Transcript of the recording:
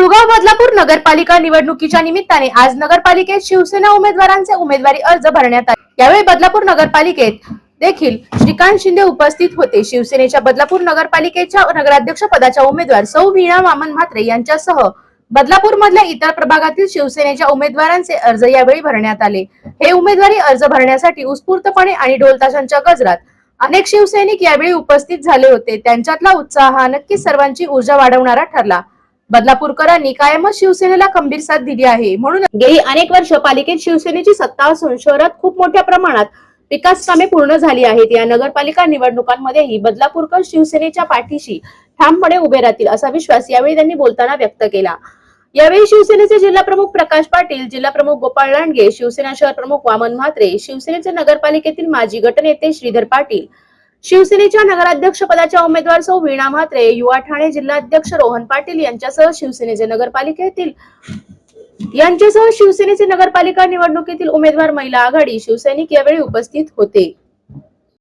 मुळगाव बदलापूर नगरपालिका निवडणुकीच्या निमित्ताने आज नगरपालिकेत शिवसेना उमेदवारांचे उमेदवारी अर्ज भरण्यात आले। यावेळी बदलापूर नगरपालिकेत देखील श्रीकांत शिंदे उपस्थित होते। शिवसेनेच्या बदलापूर नगरपालिकेच्या नगराध्यक्ष पदाच्या उमेदवार सौ वीणा वामन म्हात्रे यांच्यासह बदलापूर मधल्या इतर प्रभागातील शिवसेनेच्या उमेदवारांचे अर्ज यावेळी भरण्यात आले। हे उमेदवारी अर्ज भरण्यासाठी उत्स्फूर्तपणे आणि ढोलताशांच्या गजरात अनेक शिवसैनिक यावेळी उपस्थित झाले होते। त्यांच्यातला उत्साह हा नक्कीच सर्वांची ऊर्जा वाढवणारा ठरला। बदलापूरकरांनी कायमच शिवसेनेला खंबीर साथ दिली आहे। म्हणून गेली अनेक वर्ष पालिकेत शिवसेनेची सत्ता असून शहरात खूप मोठ्या प्रमाणात विकास कामे पूर्ण झाली आहेत। या नगरपालिका निवडणुकांमध्येही बदलापूरकर शिवसेनेच्या पाठीशी ठामपणे उभे राहतील असा विश्वास यावेळी त्यांनी बोलताना व्यक्त केला। यावेळी शिवसेनेचे जिल्हा प्रमुख प्रकाश पाटील, जिल्हा प्रमुख गोपाळ लांडगे, शिवसेना शहर प्रमुख वामन म्हात्रे, शिवसेनेचे नगरपालिकेतील माजी गटनेते श्रीधर पाटील, शिवसेनेच्या नगराध्यक्ष पदाच्या उमेदवार सौ वीणा म्हात्रे, युवा ठाणे जिल्हाध्यक्ष रोहन पाटील यांच्यासह शिवसेनेचे नगरपालिका निवडणुकीतील उमेदवार महिला आघाडी शिवसैनिक यावेळी उपस्थित होते।